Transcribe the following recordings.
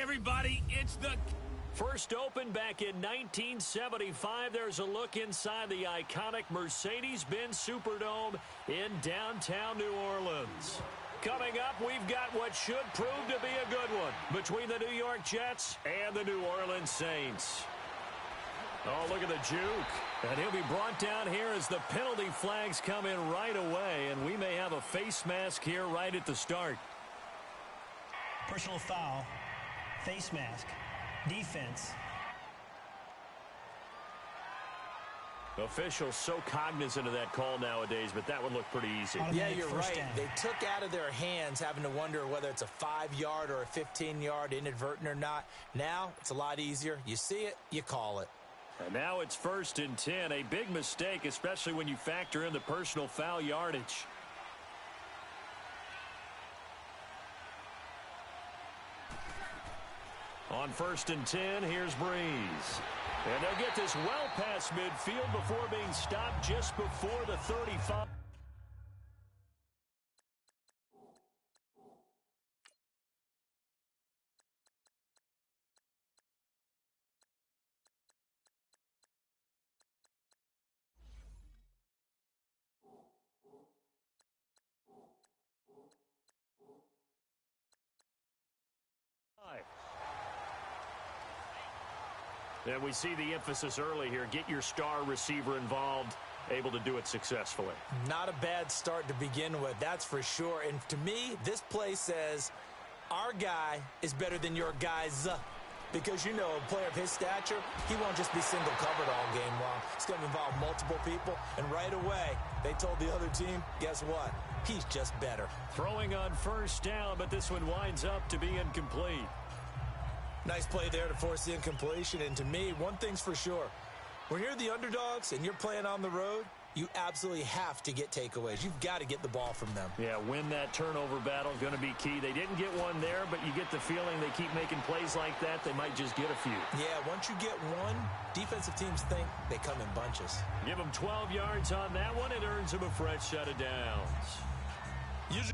everybody. It's the... First opened back in 1975, there's a look inside the iconic Mercedes-Benz Superdome in downtown New Orleans. Coming up, we've got what should prove to be a good one between the New York Jets and the New Orleans Saints. Oh, look at the juke. And he'll be brought down here as the penalty flags come in right away, and we may have a face mask here right at the start. Personal foul, face mask, defense. Officials so cognizant of that call nowadays, but that would look pretty easy. Yeah, you're right. They took out of their hands having to wonder whether it's a 5-yard or a 15-yard inadvertent or not. Now, it's a lot easier. You see it, you call it. And now it's 1st and 10. A big mistake, especially when you factor in the personal foul yardage. On 1st and 10, here's Breeze. And they'll get this well past midfield before being stopped just before the 35. And we see the emphasis early here. Get your star receiver involved, able to do it successfully. Not a bad start to begin with, that's for sure. And to me, this play says our guy is better than your guys. Because, you know, a player of his stature, he won't just be single covered all game long. It's going to involve multiple people. And right away, they told the other team, guess what? He's just better. Throwing on 1st down, but this one winds up to be incomplete. Nice play there to force the incompletion. And to me, one thing's for sure. When you're the underdogs and you're playing on the road, you absolutely have to get takeaways. You've got to get the ball from them. Yeah, win that turnover battle, going to be key. They didn't get one there, but you get the feeling they keep making plays like that, they might just get a few. Yeah, once you get one, defensive teams think they come in bunches. Give them 12 yards on that one. It earns them a fresh set of downs. Usually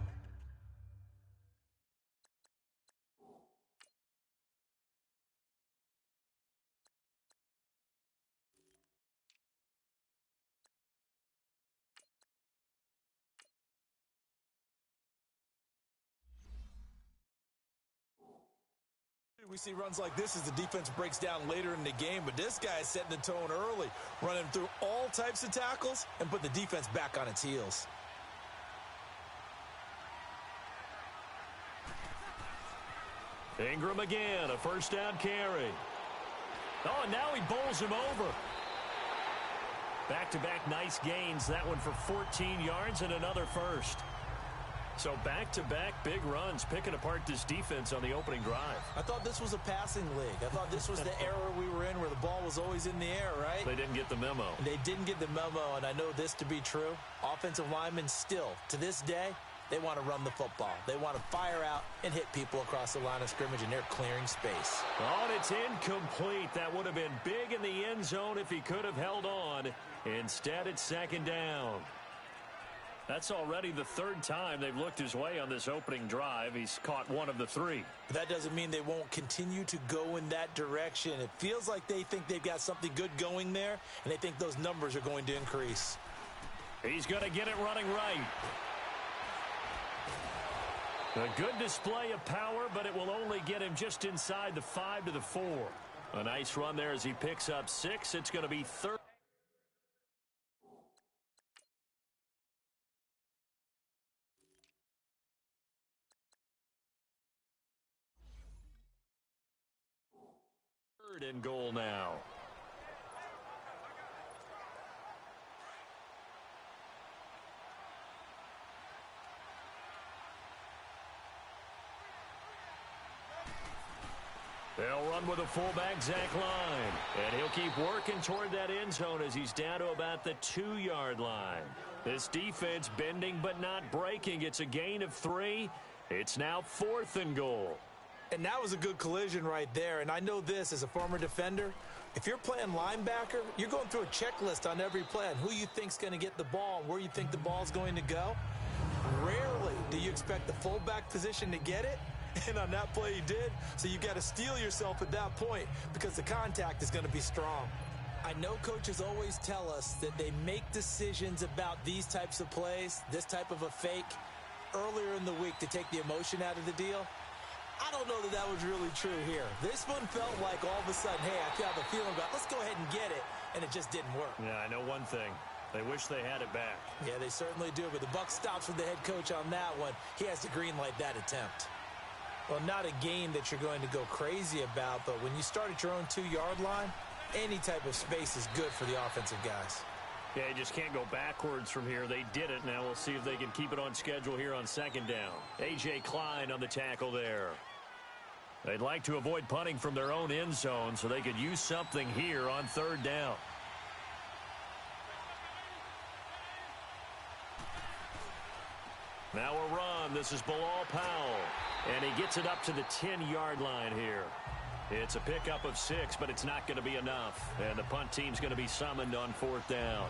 we see runs like this as the defense breaks down later in the game, but this guy is setting the tone early, running through all types of tackles and put the defense back on its heels. Ingram again, a 1st down carry. Oh, and now he bowls him over. Back-to-back nice gains. That one for 14 yards and another 1st. So back-to-back big runs, picking apart this defense on the opening drive. I thought this was a passing league. I thought this was the era we were in where the ball was always in the air, right? They didn't get the memo. They didn't get the memo, and I know this to be true. Offensive linemen still, to this day, they want to run the football. They want to fire out and hit people across the line of scrimmage, and they're clearing space. Oh, and it's incomplete. That would have been big in the end zone if he could have held on. Instead, it's 2nd down. That's already the 3rd time they've looked his way on this opening drive. He's caught one of the 3. But that doesn't mean they won't continue to go in that direction. It feels like they think they've got something good going there, and they think those numbers are going to increase. He's going to get it running right. A good display of power, but it will only get him just inside the 5 to the 4. A nice run there as he picks up 6. It's going to be 3rd. And goal now. They'll run with a fullback, Zach Line. And he'll keep working toward that end zone as he's down to about the 2-yard line. This defense bending but not breaking. It's a gain of 3. It's now 4th and goal. And that was a good collision right there. And I know this as a former defender. If you're playing linebacker, you're going through a checklist on every play on who you think's going to get the ball and where you think the ball's going to go. Rarely do you expect the fullback position to get it, And on that play he did, so you got to steel yourself at that point because the contact is going to be strong. I know coaches always tell us that they make decisions about these types of plays, this type of a fake, earlier in the week to take the emotion out of the deal. I don't know that that was really true here. This one felt like all of a sudden, hey, I have a feeling about let's go ahead and get it, and it just didn't work. Yeah, I know one thing. They wish they had it back. Yeah, they certainly do, but the buck stops with the head coach on that one. He has to green light that attempt. Well, not a game that you're going to go crazy about, but when you start at your own 2-yard line, any type of space is good for the offensive guys. Yeah, you just can't go backwards from here. They did it. Now we'll see if they can keep it on schedule here on second down. A.J. Klein on the tackle there. They'd like to avoid punting from their own end zone so they could use something here on third down. Now a run. This is Bilal Powell. And he gets it up to the 10-yard line here. It's a pickup of 6, but it's not going to be enough. And the punt team's going to be summoned on fourth down.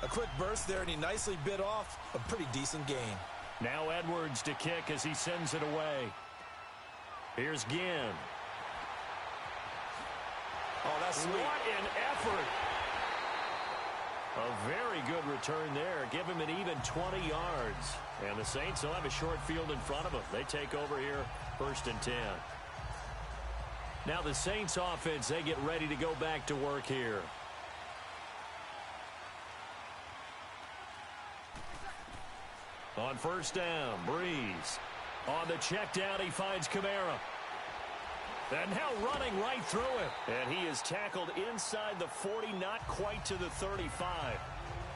A quick burst there, and he nicely bit off a pretty decent gain. Now Edwards to kick as he sends it away. Here's Ginn. Oh, that's sweet. What an effort. A very good return there. Give him an even 20 yards. And the Saints will have a short field in front of them. They take over here, 1st and 10. Now the Saints offense, they get ready to go back to work here. On first down, Breeze. On the check down, he finds Kamara. And now running right through it. And he is tackled inside the 40, not quite to the 35.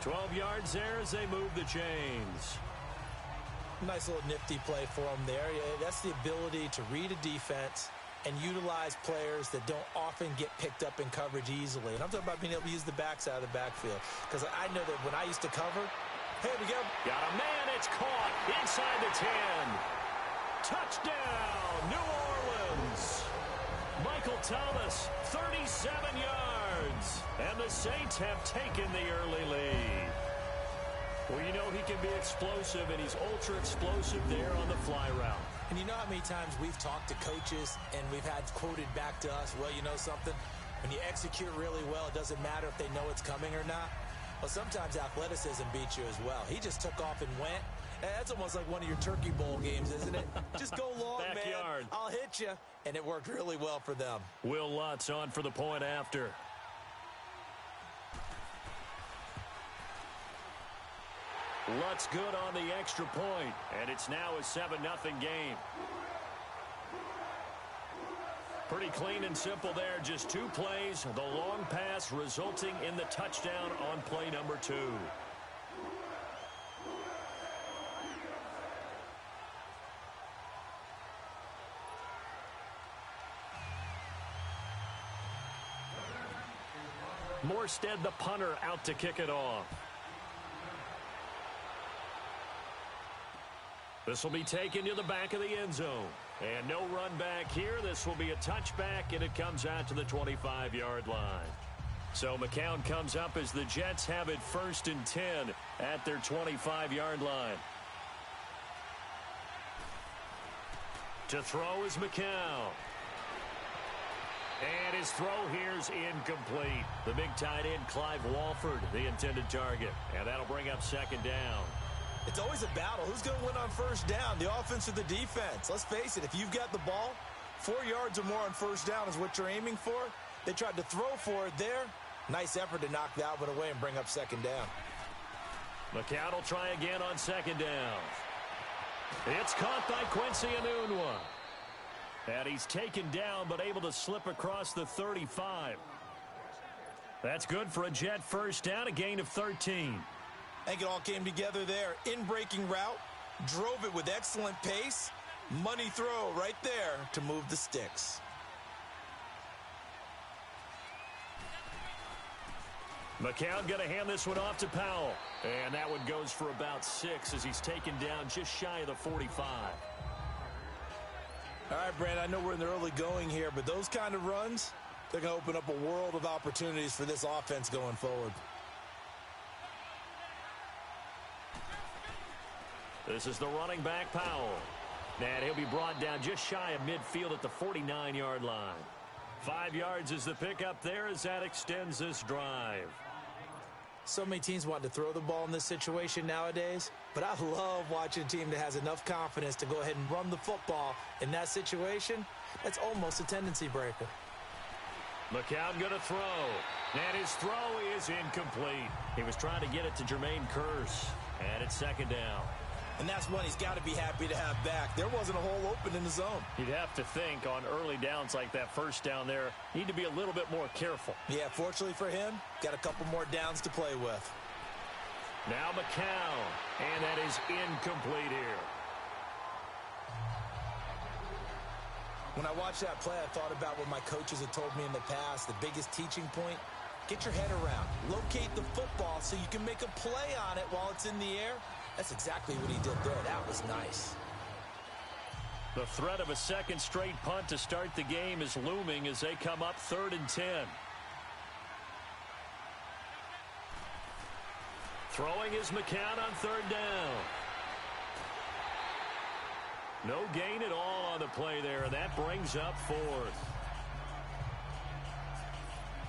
12 yards there as they move the chains. Nice little nifty play for him there. That's the ability to read a defense and utilize players that don't often get picked up in coverage easily. And I'm talking about being able to use the backs out of the backfield. Because I know that when I used to cover, here we go. Got a man, it's caught inside the 10. Touchdown, New Orleans. Michael Thomas, 37 yards. And the Saints have taken the early lead. Well, you know he can be explosive, and he's ultra-explosive there on the fly route. And you know how many times we've talked to coaches and we've had quoted back to us, well, you know something? When you execute really well, it doesn't matter if they know it's coming or not. Well, sometimes athleticism beats you as well. He just took off and went. That's almost like one of your Turkey Bowl games, isn't it? Just go long, Backyard. man. I'll hit you. And it worked really well for them. Will Lutz on for the point after. Lutz good on the extra point, and it's now a 7-0 game. Pretty clean and simple there. Just 2 plays. The long pass resulting in the touchdown on play number 2. Morstead, the punter, out to kick it off. This will be taken to the back of the end zone. And no run back here. This will be a touchback, and it comes out to the 25-yard line. So McCown comes up as the Jets have it 1st and 10 at their 25-yard line. To throw is McCown. And his throw here's incomplete. The big tight end, Clive Walford, the intended target. And that'll bring up 2nd down. It's always a battle. Who's going to win on 1st down, the offense or the defense? Let's face it, if you've got the ball, 4 yards or more on 1st down is what you're aiming for. They tried to throw for it there. Nice effort to knock that one away and bring up 2nd down. McCown will try again on 2nd down. It's caught by Quincy Enunwa. And he's taken down but able to slip across the 35. That's good for a Jet 1st down, a gain of 13. I think it all came together there. In-breaking route, drove it with excellent pace. Money throw right there to move the sticks. McCown going to hand this one off to Powell. And that one goes for about 6 as he's taken down just shy of the 45. All right, Brand, I know we're in the early going here, but those kind of runs, they're going to open up a world of opportunities for this offense going forward. This is the running back, Powell. And he'll be brought down just shy of midfield at the 49-yard line. 5 yards is the pickup there as that extends this drive. So many teams want to throw the ball in this situation nowadays, but I love watching a team that has enough confidence to go ahead and run the football in that situation. That's almost a tendency breaker. McCown going to throw, and his throw is incomplete. He was trying to get it to Jermaine Kearse, and it's second down. And that's one he's got to be happy to have back. There wasn't a hole open in the zone. You'd have to think on early downs like that first down there, need to be a little bit more careful. Yeah, fortunately for him, got a couple more downs to play with. Now McCown, and that is incomplete here. When I watched that play, I thought about what my coaches had told me in the past. The biggest teaching point, get your head around. Locate the football so you can make a play on it while it's in the air. That's exactly what he did there. That was nice. The threat of a second straight punt to start the game is looming as they come up 3rd and 10. Throwing is McCown on 3rd down. No gain at all on the play there, and that brings up 4th.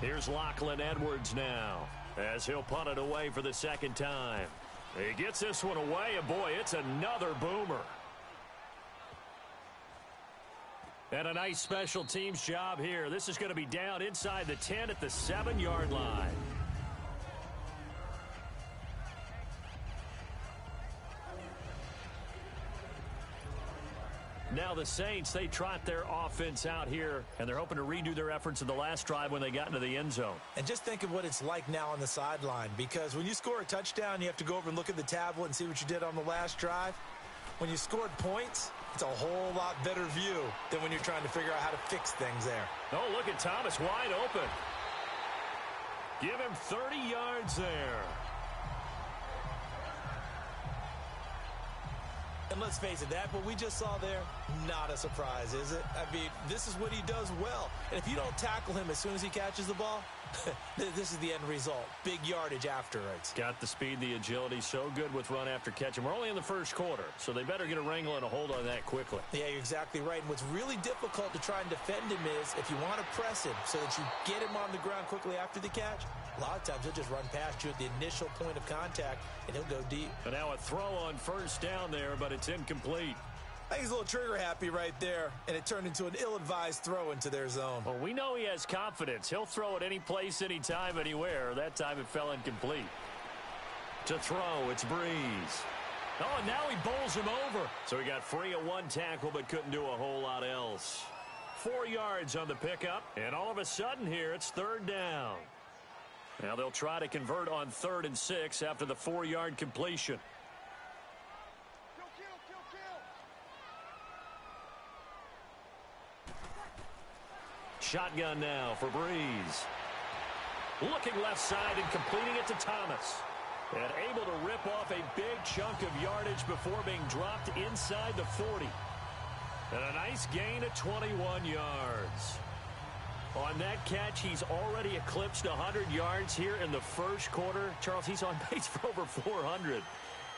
Here's Lachlan Edwards now as he'll punt it away for the second time. He gets this one away, and boy, it's another boomer. And a nice special teams job here. This is going to be down inside the 10 at the 7-yard line. Now the Saints, they trot their offense out here, and they're hoping to redo their efforts in the last drive when they got into the end zone. And just think of what it's like now on the sideline, because when you score a touchdown, you have to go over and look at the tablet and see what you did on the last drive. When you scored points, it's a whole lot better view than when you're trying to figure out how to fix things there. Oh, look at Thomas wide open. Give him 30 yards there. And let's face it, that what we just saw there, not a surprise, is it? I mean, this is what he does well. And if you don't tackle him as soon as he catches the ball, this is the end result. Big yardage afterwards. Got the speed, the agility, so good with run after catch. And we're only in the first quarter, so they better get a wrangle and a hold on that quickly. Yeah, you're exactly right. And what's really difficult to try and defend him is if you want to press him so that you get him on the ground quickly after the catch, a lot of times he'll just run past you at the initial point of contact, and he'll go deep. And now a throw on first down there, but it's incomplete. I think he's a little trigger happy right there, and it turned into an ill-advised throw into their zone. Well, we know he has confidence. He'll throw it any place, anytime, anywhere. That time it fell incomplete. To throw, it's Breeze. Oh, and now he bowls him over. So he got free of one tackle, but couldn't do a whole lot else. 4 yards on the pickup, and all of a sudden here, it's 3rd down. Now they'll try to convert on 3rd and 6 after the 4-yard completion. Shotgun now for Breeze. Looking left side and completing it to Thomas. And able to rip off a big chunk of yardage before being dropped inside the 40. And a nice gain of 21 yards. On that catch, he's already eclipsed 100 yards here in the first quarter. Charles, he's on pace for over 400.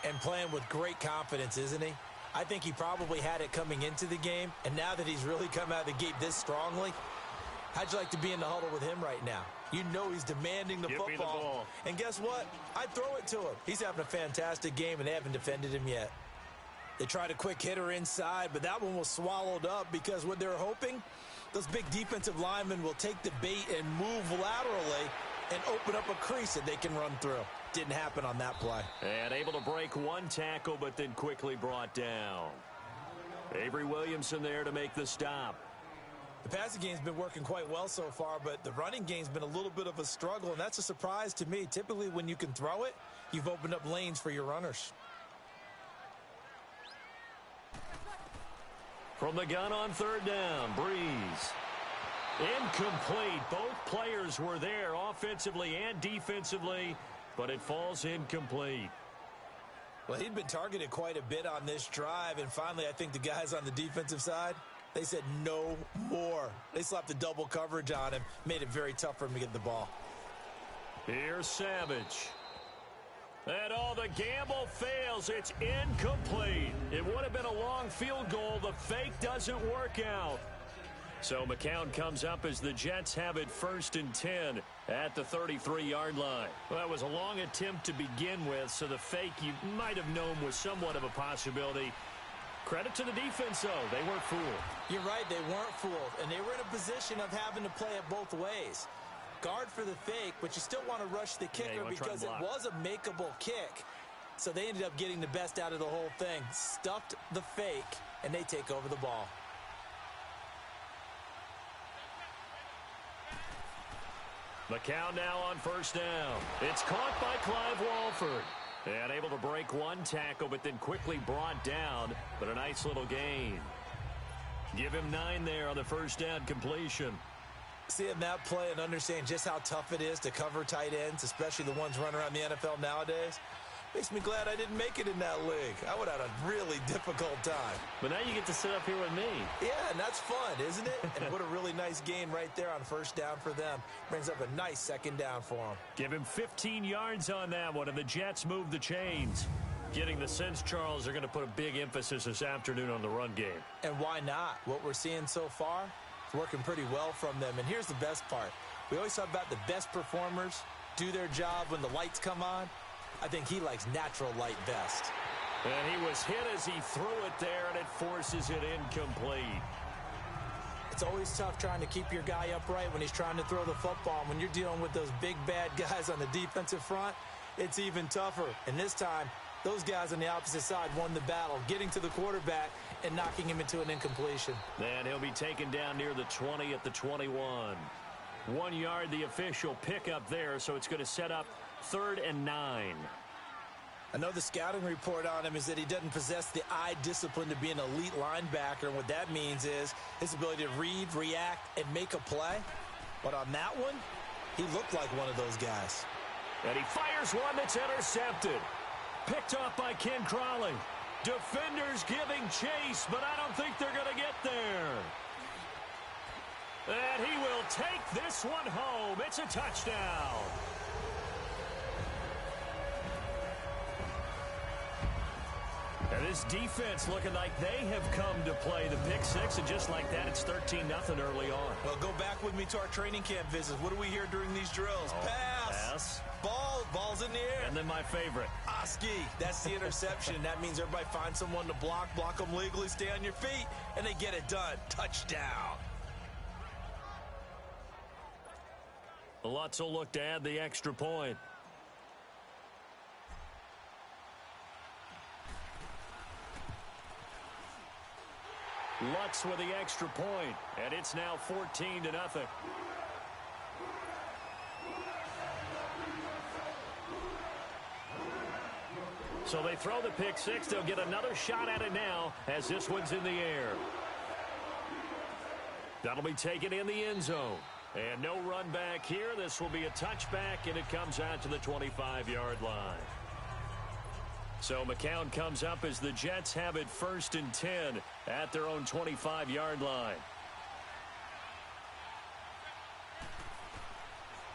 And playing with great confidence, isn't he? I think he probably had it coming into the game, and now that he's really come out of the gate this strongly, how'd you like to be in the huddle with him right now? You know he's demanding the Give me the ball. And guess what? I'd throw it to him. He's having a fantastic game, and they haven't defended him yet. They tried a quick hitter inside, but that one was swallowed up because what they're hoping, those big defensive linemen will take the bait and move laterally and open up a crease that they can run through. Didn't happen on that play. And able to break one tackle, but then quickly brought down. Avery Williamson there to make the stop. The passing game's been working quite well so far, but the running game's been a little bit of a struggle, and that's a surprise to me. Typically, when you can throw it, you've opened up lanes for your runners. From the gun on 3rd down, Breeze. Incomplete. Both players were there offensively and defensively, but it falls incomplete. Well, he'd been targeted quite a bit on this drive, and finally I think the guys on the defensive side, they said no more. They slapped the double coverage on him, made it very tough for him to get the ball. Here's Savage. And all the gamble fails. It's incomplete. It would have been a long field goal. The fake doesn't work out. So McCown comes up as the Jets have it 1st and 10 at the 33-yard line. Well, that was a long attempt to begin with, so the fake you might have known was somewhat of a possibility. Credit to the defense, though. They weren't fooled. You're right, they weren't fooled, and they were in a position of having to play it both ways. Guard for the fake, but you still want to rush the kicker because it was a makeable kick. So they ended up getting the best out of the whole thing. Stuffed the fake, and they take over the ball. McCown now on 1st down. It's caught by Clive Walford. And able to break one tackle, but then quickly brought down. But a nice little gain. Give him 9 there on the 1st down completion. Seeing that play and understanding just how tough it is to cover tight ends, especially the ones running around the NFL nowadays, makes me glad I didn't make it in that league. I would have had a really difficult time. But now you get to sit up here with me. Yeah, and that's fun, isn't it? And what a really nice gain right there on 1st down for them. Brings up a nice 2nd down for them. Give him 15 yards on that one, and the Jets move the chains. Getting the sense, Charles, they're going to put a big emphasis this afternoon on the run game. And why not? What we're seeing so far is working pretty well from them. And here's the best part. We always talk about the best performers do their job when the lights come on. I think he likes natural light best. And he was hit as he threw it there, and it forces it incomplete. It's always tough trying to keep your guy upright when he's trying to throw the football. When you're dealing with those big, bad guys on the defensive front, it's even tougher. And this time, those guys on the opposite side won the battle, getting to the quarterback and knocking him into an incompletion. And he'll be taken down near the 20 at the 21. 1 yard, the official pickup there, so it's going to set up 3rd and 9. I know the scouting report on him is that he doesn't possess the eye discipline to be an elite linebacker, and what that means is his ability to read, react, and make a play. But on that one, he looked like one of those guys. And he fires one that's intercepted. Picked off by Ken Crawley. Defenders giving chase, but I don't think they're going to get there. And he will take this one home. It's a touchdown. And this defense looking like they have come to play the pick six, and just like that, it's 13-0 early on. Well, go back with me to our training camp visits. What do we hear during these drills? Pass. Ball's in the air. And then my favorite. Ozzie. That's the interception. That means everybody finds someone to block them legally, stay on your feet, and they get it done. Touchdown. Lutz will look to add the extra point. Lutz with the extra point, and it's now 14-0. So they throw the pick six. They'll get another shot at it now as this one's in the air. That'll be taken in the end zone. And no run back here. This will be a touchback, and it comes out to the 25-yard line. So McCown comes up as the Jets have it 1st and 10 at their own 25-yard line.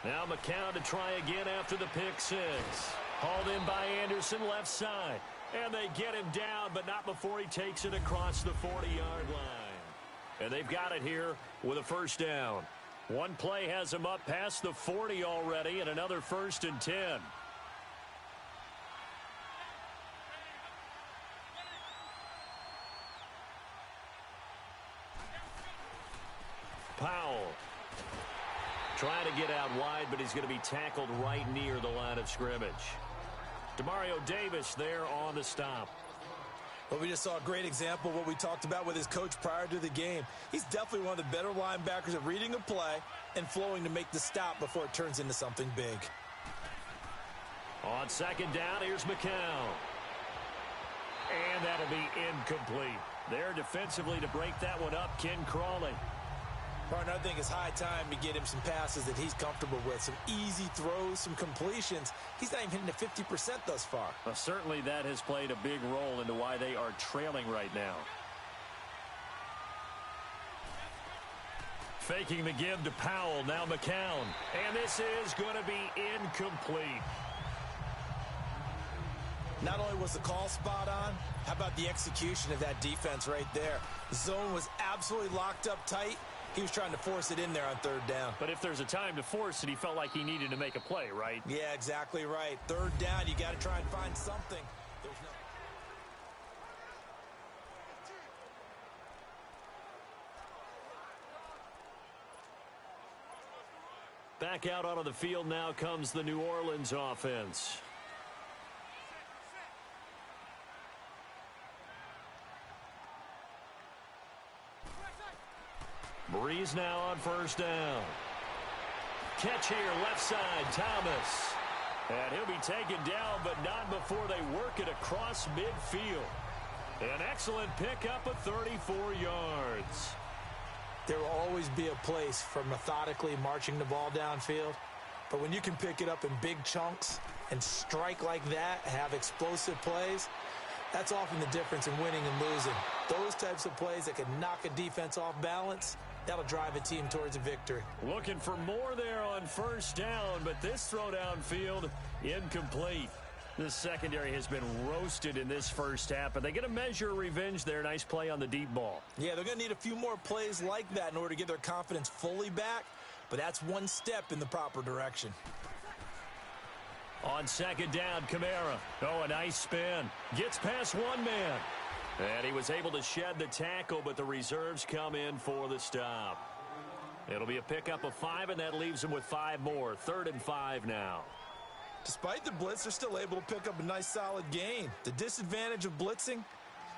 Now McCown to try again after the pick six. Hauled in by Anderson left side. And they get him down, but not before he takes it across the 40-yard line. And they've got it here with a 1st down. One play has him up past the 40 already, and another 1st and 10. Powell trying to get out wide, but he's going to be tackled right near the line of scrimmage. Demario Davis there on the stop. Well, we just saw a great example of what we talked about with his coach prior to the game. He's definitely one of the better linebackers at reading a play and flowing to make the stop before it turns into something big. On 2nd down, here's McCown. And that'll be incomplete. There defensively to break that one up, Ken Crawley. Partner, I think it's high time to get him some passes that he's comfortable with. Some easy throws, some completions. He's not even hitting the 50% thus far. Well, certainly that has played a big role into why they are trailing right now. Faking the give to Powell, now McCown. And this is going to be incomplete. Not only was the call spot on, how about the execution of that defense right there? The zone was absolutely locked up tight. He was trying to force it in there on third down. But if there's a time to force it, he felt like he needed to make a play, right? Yeah, exactly right. Third down, you got to try and find something. There's no... Back out onto the field now comes the New Orleans offense. Breeze now on first down. Catch here, left side, Thomas. And he'll be taken down, but not before they work it across midfield. An excellent pickup of 34 yards. There will always be a place for methodically marching the ball downfield. But when you can pick it up in big chunks and strike like that, have explosive plays, that's often the difference in winning and losing. Those types of plays that can knock a defense off balance, that'll drive a team towards a victory. Looking for more there on first down, but this throw downfield incomplete. The secondary has been roasted in this first half, but they get a measure of revenge there. Nice play on the deep ball. Yeah, they're going to need a few more plays like that in order to get their confidence fully back, but that's one step in the proper direction. On second down, Kamara. Oh, a nice spin. Gets past one man. And he was able to shed the tackle, but the reserves come in for the stop. It'll be a pickup of 5, and that leaves them with 5 more. 3rd and 5 now. Despite the blitz, they're still able to pick up a nice solid gain. The disadvantage of blitzing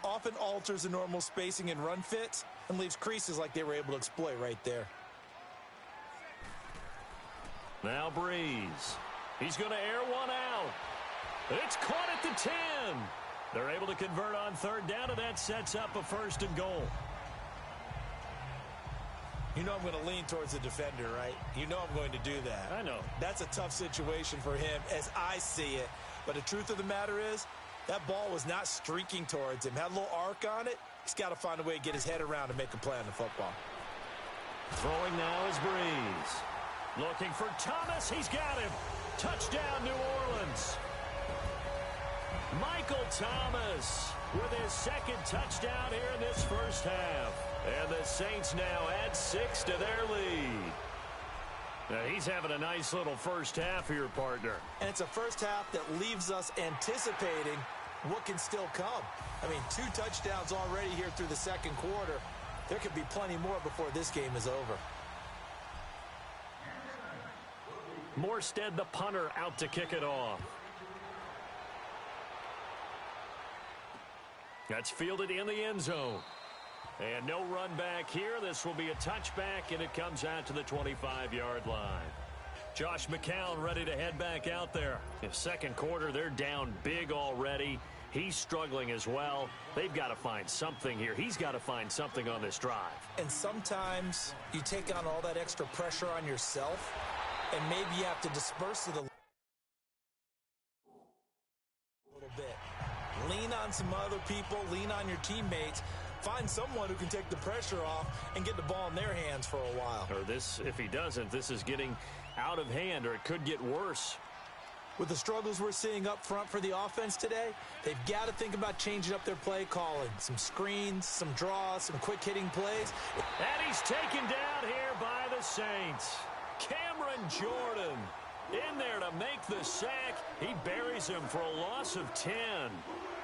often alters the normal spacing and run fits and leaves creases like they were able to exploit right there. Now Breeze. He's going to air one out. It's caught at the 10. They're able to convert on third down, and that sets up a 1st and goal. You know I'm going to lean towards the defender, right? You know I'm going to do that. I know. That's a tough situation for him as I see it. But the truth of the matter is, that ball was not streaking towards him. Had a little arc on it. He's got to find a way to get his head around and make a play on the football. Throwing now is Breeze. Looking for Thomas. He's got him. Touchdown, New Orleans. Michael Thomas with his 2nd touchdown here in this first half. And the Saints now add 6 to their lead. Now he's having a nice little first half here, partner. And it's a first half that leaves us anticipating what can still come. I mean, 2 touchdowns already here through the 2nd quarter. There could be plenty more before this game is over. Morstead, the punter, out to kick it off. That's fielded in the end zone. And no run back here. This will be a touchback, and it comes out to the 25-yard line. Josh McCown ready to head back out there. In 2nd quarter, they're down big already. He's struggling as well. They've got to find something here. He's got to find something on this drive. And sometimes you take on all that extra pressure on yourself, and maybe you have to disperse it a little bit. Lean on some other people. Lean on your teammates. Find someone who can take the pressure off and get the ball in their hands for a while. Or this, if he doesn't, this is getting out of hand, or it could get worse. With the struggles we're seeing up front for the offense today, they've got to think about changing up their play calling. Some screens, some draws, some quick-hitting plays. And he's taken down here by the Saints. Cameron Jordan in there to make the sack. He buries him for a loss of 10.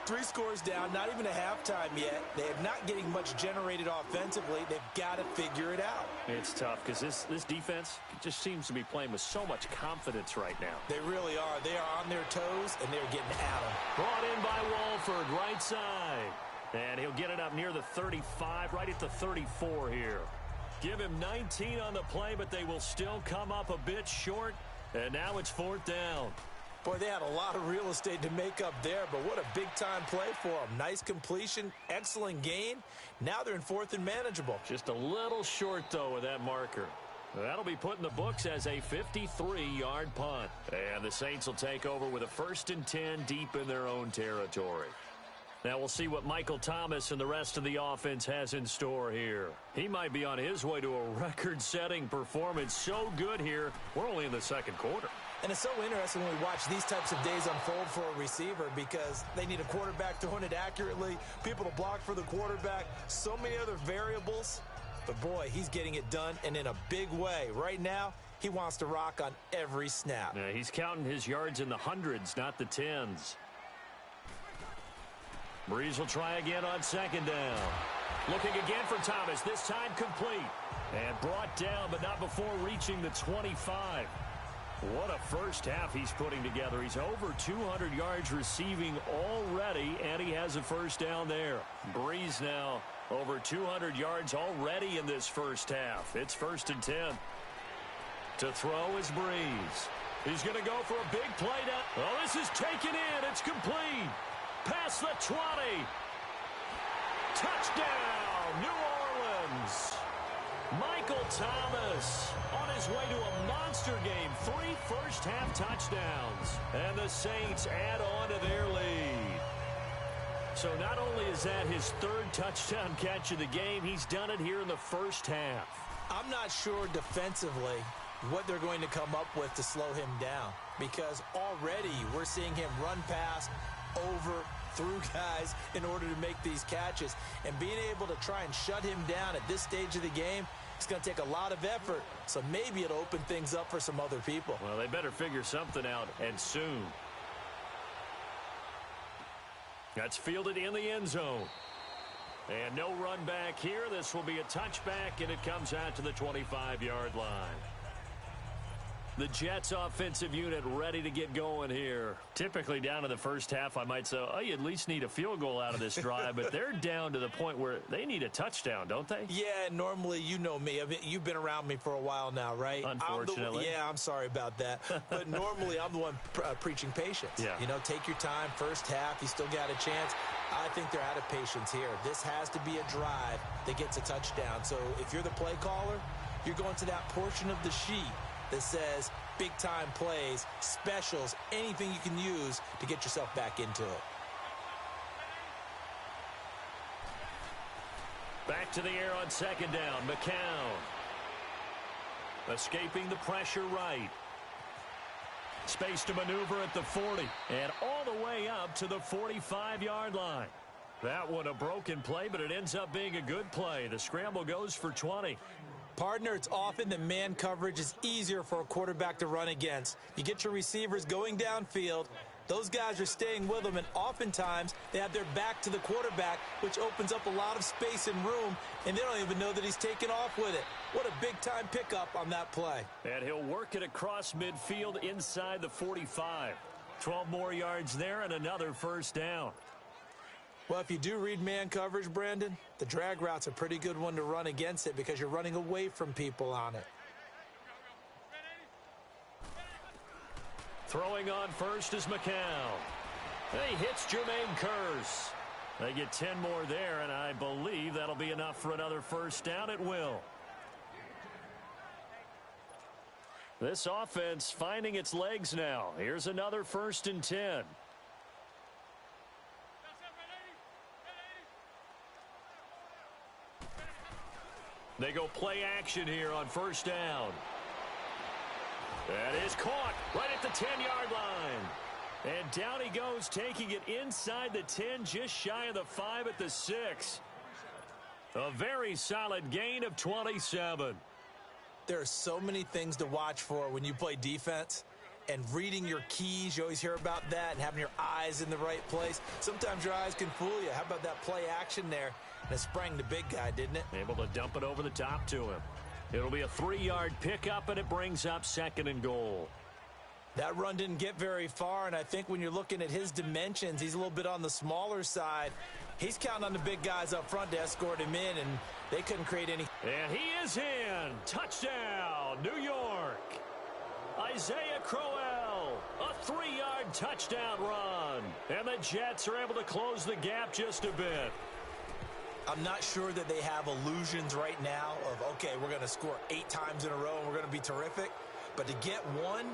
3 scores down, not even a halftime yet. They are not getting much generated offensively. They've got to figure it out. It's tough because this defense just seems to be playing with so much confidence right now. They really are. They are on their toes, and they're getting at them. Brought in by Walford, right side. And he'll get it up near the 35, right at the 34 here. Give him 19 on the play, but they will still come up a bit short. And now it's 4th down. Boy, they had a lot of real estate to make up there, but what a big-time play for them. Nice completion, excellent gain. Now they're in 4th and manageable. Just a little short, though, with that marker. That'll be put in the books as a 53-yard punt. And the Saints will take over with a 1st and 10 deep in their own territory. Now we'll see what Michael Thomas and the rest of the offense has in store here. He might be on his way to a record-setting performance. So good here. We're only in the 2nd quarter. And it's so interesting when we watch these types of days unfold for a receiver because they need a quarterback throwing it accurately, people to block for the quarterback, so many other variables. But, boy, he's getting it done and in a big way. Right now, he wants to rock on every snap. Yeah, he's counting his yards in the hundreds, not the tens. Breeze will try again on second down. Looking again for Thomas, this time complete. And brought down, but not before reaching the 25. What a first half he's putting together. He's over 200 yards receiving already, and he has a first down there. Breeze now over 200 yards already in this first half. It's 1st and 10. To throw is Breeze. He's going to go for a big play down. Oh, this is taken in. It's complete. Past the 20. Touchdown, New Orleans. Michael Thomas on his way to a monster game. 3 first-half touchdowns. And the Saints add on to their lead. So not only is that his 3rd touchdown catch of the game, he's done it here in the first half. I'm not sure defensively what they're going to come up with to slow him down because already we're seeing him run past, over, through guys in order to make these catches. And being able to try and shut him down at this stage of the game, it's going to take a lot of effort. So maybe it'll open things up for some other people. Well, they better figure something out, and soon. That's fielded in the end zone. And no run back here. This will be a touchback, and it comes out to the 25-yard line. The Jets offensive unit ready to get going here. Typically down to the first half, I might say, oh, you at least need a field goal out of this drive, but they're down to the point where they need a touchdown, don't they? Yeah, normally, you know me. I mean, you've been around me for a while now, right? Unfortunately. I'm sorry about that. But normally, I'm the one preaching patience. Yeah. You know, take your time, first half, you still got a chance. I think they're out of patience here. This has to be a drive that gets a touchdown. So if you're the play caller, you're going to that portion of the sheet that says big-time plays, specials, anything you can use to get yourself back into it. Back to the air on second down. McCown. Escaping the pressure right. Space to maneuver at the 40. And all the way up to the 45-yard line. That one a broken play, but it ends up being a good play. The scramble goes for 20. Partner, it's often that man coverage is easier for a quarterback to run against. You get your receivers going downfield. Those guys are staying with them, and oftentimes they have their back to the quarterback, which opens up a lot of space and room, and they don't even know that he's taken off with it. What a big-time pickup on that play. And he'll work it across midfield inside the 45. 12 more yards there and another first down. Well, if you do read man coverage, Brandon, the drag route's a pretty good one to run against it because you're running away from people on it. Throwing on first is McCown. He hits Jermaine Kearse. They get 10 more there, and I believe that'll be enough for another first down. It will. This offense finding its legs now. Here's another 1st and 10. They go play action here on first down. That is caught right at the 10-yard line. And down he goes, taking it inside the 10, just shy of the 5 at the 6. A very solid gain of 27. There are so many things to watch for when you play defense. And reading your keys, you always hear about that, and having your eyes in the right place. Sometimes your eyes can fool you. How about that play action there? And it sprang the big guy, didn't it? Able to dump it over the top to him. It'll be a 3-yard pickup, and it brings up 2nd and goal. That run didn't get very far, and I think when you're looking at his dimensions, he's a little bit on the smaller side. He's counting on the big guys up front to escort him in, and they couldn't create any. And he is in. Touchdown, New York. Isaiah Crowell, a 3-yard touchdown run. And the Jets are able to close the gap just a bit. I'm not sure that they have illusions right now of, okay, we're going to score 8 times in a row and we're going to be terrific. But to get one,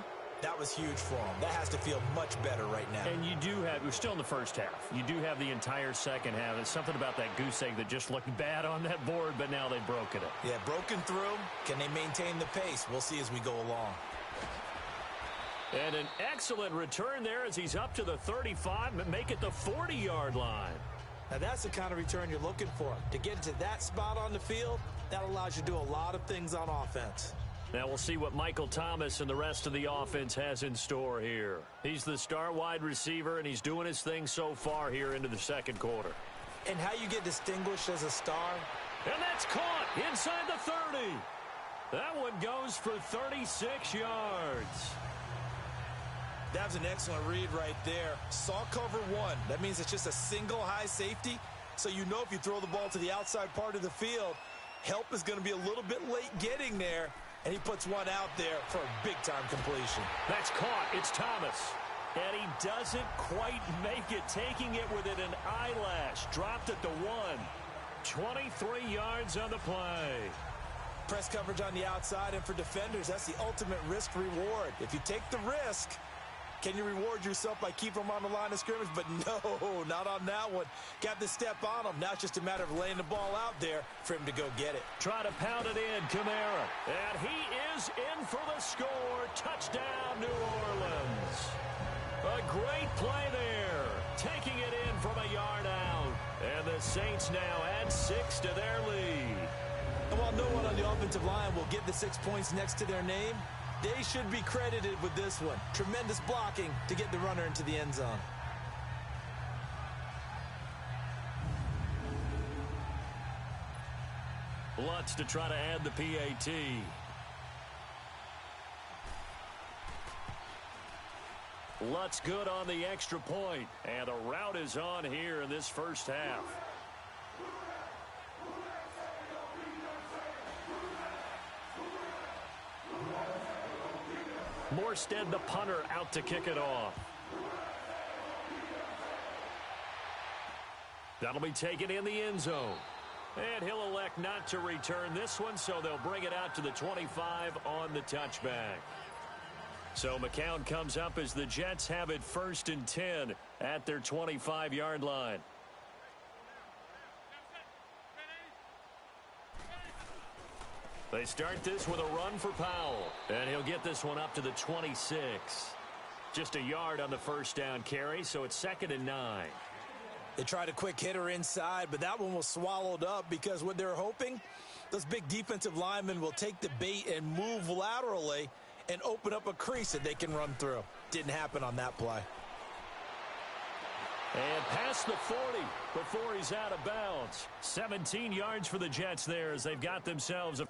that was huge for them. That has to feel much better right now. And you do have, we're still in the first half. You do have the entire second half. There's something about that goose egg that just looked bad on that board, but now they've broken it. Yeah, broken through. Can they maintain the pace? We'll see as we go along. And an excellent return there as he's up to the 35, make it the 40-yard line. Now, that's the kind of return you're looking for. To get into that spot on the field, that allows you to do a lot of things on offense. Now we'll see what Michael Thomas and the rest of the offense has in store here. He's the star wide receiver, and he's doing his thing so far here into the second quarter. And how you get distinguished as a star? And that's caught inside the 30. That one goes for 36 yards. That was an excellent read right there. Saw cover one. That means it's just a single high safety. So you know if you throw the ball to the outside part of the field, help is going to be a little bit late getting there. And he puts one out there for a big-time completion. That's caught. It's Thomas. And he doesn't quite make it, taking it within an eyelash. Dropped at the 1. 23 yards on the play. Press coverage on the outside, and for defenders, that's the ultimate risk-reward. If you take the risk, can you reward yourself by keeping them on the line of scrimmage? But no, not on that one. Got the step on him. Now it's just a matter of laying the ball out there for him to go get it. Try to pound it in, Kamara. And he is in for the score. Touchdown, New Orleans. A great play there. Taking it in from a yard out. And the Saints now add 6 to their lead. And while no one on the offensive line will get the 6 points next to their name, they should be credited with this one. Tremendous blocking to get the runner into the end zone. Lutz to try to add the PAT. Lutz good on the extra point. And the route is on here in this first half. Morstead, the punter, out to kick it off. That'll be taken in the end zone. And he'll elect not to return this one, so they'll bring it out to the 25 on the touchback. So McCown comes up as the Jets have it 1st and 10 at their 25-yard line. They start this with a run for Powell. And he'll get this one up to the 26. Just a yard on the first down carry, so it's 2nd and 9. They tried a quick hitter inside, but that one was swallowed up because what they're hoping, those big defensive linemen will take the bait and move laterally and open up a crease that they can run through. Didn't happen on that play. And past the 40 before he's out of bounds. 17 yards for the Jets there as they've got themselves a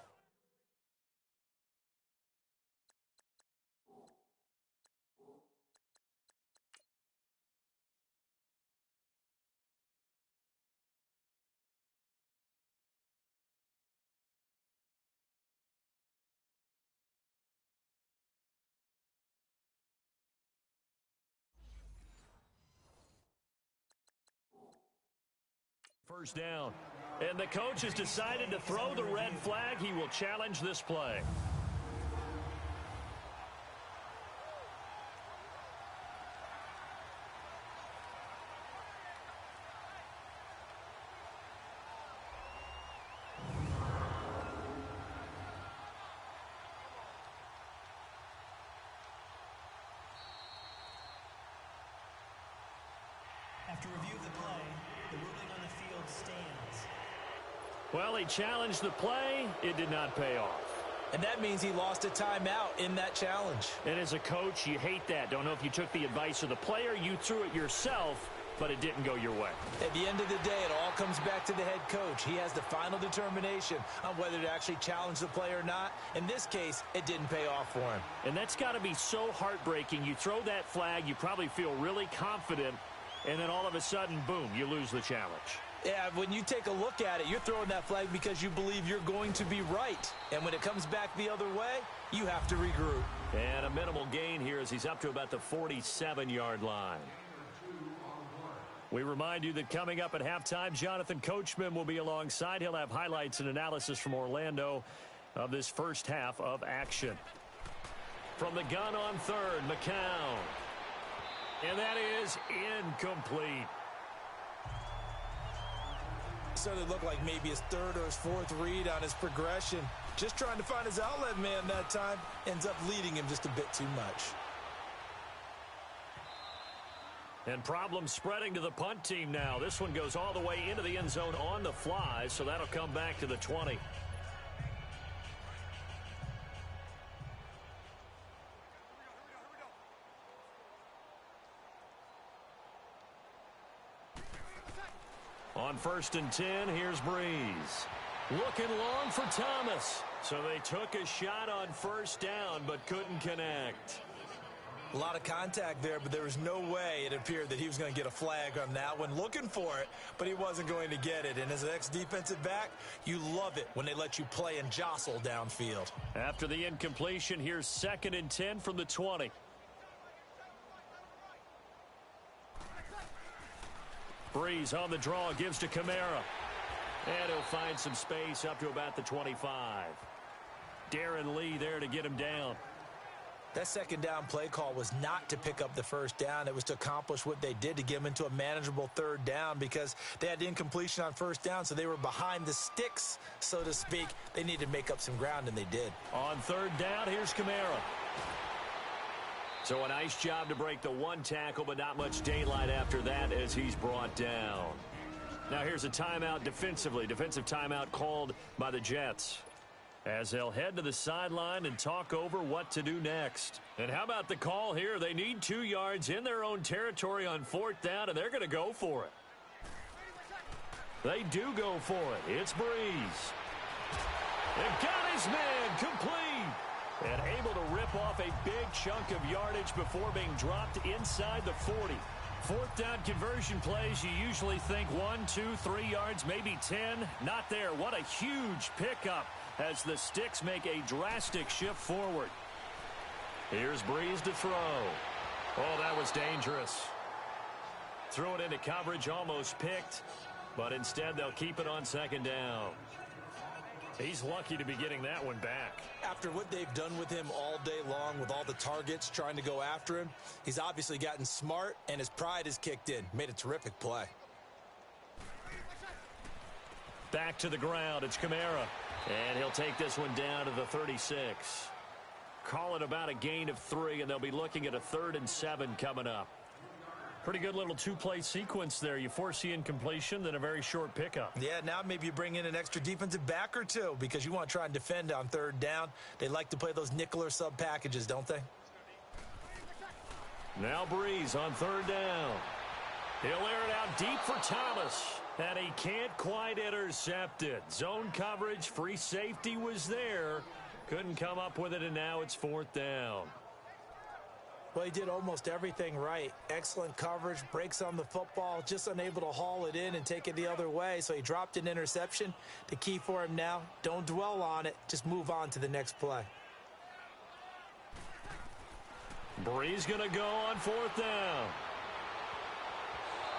first down. And the coach has decided to throw the red flag. He will challenge this play. After review of the play, the ruling on the field stands. Well, he challenged the play. It did not pay off. And that means he lost a timeout in that challenge. And as a coach, you hate that. Don't know if you took the advice of the player, you threw it yourself, but it didn't go your way. At the end of the day, it all comes back to the head coach. He has the final determination on whether to actually challenge the play or not. In this case, it didn't pay off for him. And that's got to be so heartbreaking. You throw that flag, you probably feel really confident, and then all of a sudden, boom, you lose the challenge. Yeah, when you take a look at it, you're throwing that flag because you believe you're going to be right. And when it comes back the other way, you have to regroup. And a minimal gain here as he's up to about the 47-yard line. We remind you that coming up at halftime, Jonathan Coachman will be alongside. He'll have highlights and analysis from Orlando of this first half of action. From the gun on third, McCown. And that is incomplete. Started to look like maybe his third or his fourth read on his progression. Just trying to find his outlet man that time. Ends up leading him just a bit too much. And problems spreading to the punt team now. This one goes all the way into the end zone on the fly, so that'll come back to the 20. On 1st and 10, here's Breeze. Looking long for Thomas. So they took a shot on 1st down, but couldn't connect. A lot of contact there, but there was no way it appeared that he was going to get a flag on that one. Looking for it, but he wasn't going to get it. And as an ex-defensive back, you love it when they let you play and jostle downfield. After the incompletion, here's 2nd and 10 from the 20. Breeze on the draw, gives to Kamara. And he'll find some space up to about the 25. Darren Lee there to get him down. That 2nd down play call was not to pick up the 1st down. It was to accomplish what they did, to get them into a manageable 3rd down, because they had incompletion on 1st down, so they were behind the sticks, so to speak. They needed to make up some ground, and they did. On 3rd down, here's Kamara. So a nice job to break the 1 tackle, but not much daylight after that as he's brought down. Now here's a timeout defensively. Defensive timeout called by the Jets, as they'll head to the sideline and talk over what to do next. And how about the call here? They need 2 yards in their own territory on 4th down, and they're going to go for it. They do go for it. It's Breeze. And got his man complete. And able to rip off a big chunk of yardage before being dropped inside the 40. 4th down conversion plays, you usually think 1, 2, 3 yards, maybe 10. Not there. What a huge pickup as the sticks make a drastic shift forward. Here's Breeze to throw. Oh, that was dangerous. Threw it into coverage, almost picked, but instead they'll keep it on 2nd down. He's lucky to be getting that one back. After what they've done with him all day long, with all the targets trying to go after him, he's obviously gotten smart, and his pride has kicked in. Made a terrific play. Back to the ground, it's Kamara. And he'll take this one down to the 36. Call it about a gain of 3, and they'll be looking at a 3rd and 7 coming up. Pretty good little 2-play sequence there. You force the incompletion, then a very short pickup. Yeah, now maybe you bring in an extra defensive back or 2 because you want to try and defend on 3rd down. They like to play those nickel or sub packages, don't they? Now Breeze on 3rd down. He'll air it out deep for Thomas. And he can't quite intercept it. Zone coverage, free safety was there. Couldn't come up with it, and now it's 4th down. Well, he did almost everything right. Excellent coverage, breaks on the football, just unable to haul it in and take it the other way. So he dropped an interception. The key for him now, don't dwell on it. Just move on to the next play. Breeze going to go on 4th down.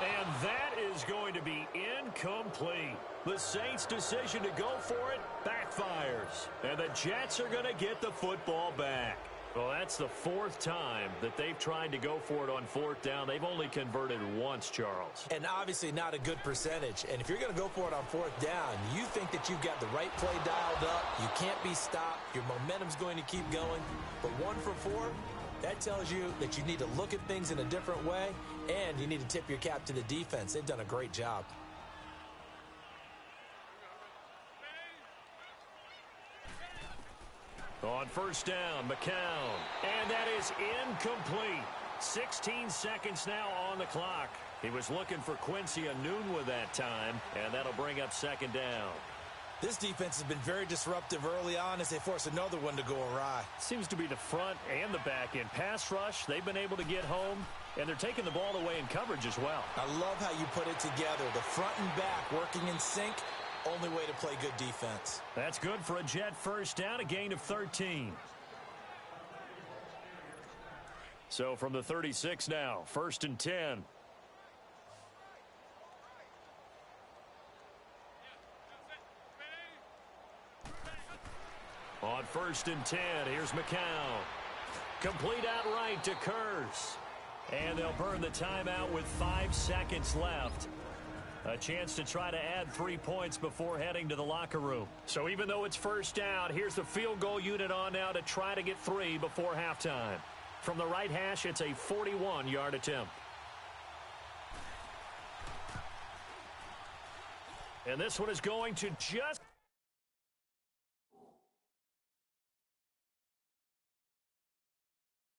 And that is going to be incomplete. The Saints' decision to go for it backfires. And the Jets are going to get the football back. Well, that's the 4th time that they've tried to go for it on 4th down. They've only converted once, Charles. And obviously not a good percentage. And if you're going to go for it on 4th down, you think that you've got the right play dialed up. You can't be stopped. Your momentum's going to keep going. But 1 for 4, that tells you that you need to look at things in a different way, and you need to tip your cap to the defense. They've done a great job. On 1st down, McCown. And that is incomplete. 16 seconds now on the clock. He was looking for Quincy Enunwa that time, and that'll bring up 2nd down. This defense has been very disruptive early on as they force another one to go awry. Seems to be the front and the back end. Pass rush, they've been able to get home, and they're taking the ball away in coverage as well. I love how you put it together. The front and back working in sync. Only way to play good defense. That's good for a Jet 1st down, a gain of 13. So from the 36 now, 1st and 10. On 1st and 10, here's McCown. Complete outright to Kurz. And they'll burn the timeout with 5 seconds left. A chance to try to add 3 points before heading to the locker room. So even though it's 1st down, here's the field goal unit on now to try to get 3 before halftime. From the right hash, it's a 41-yard attempt. And this one is going to just...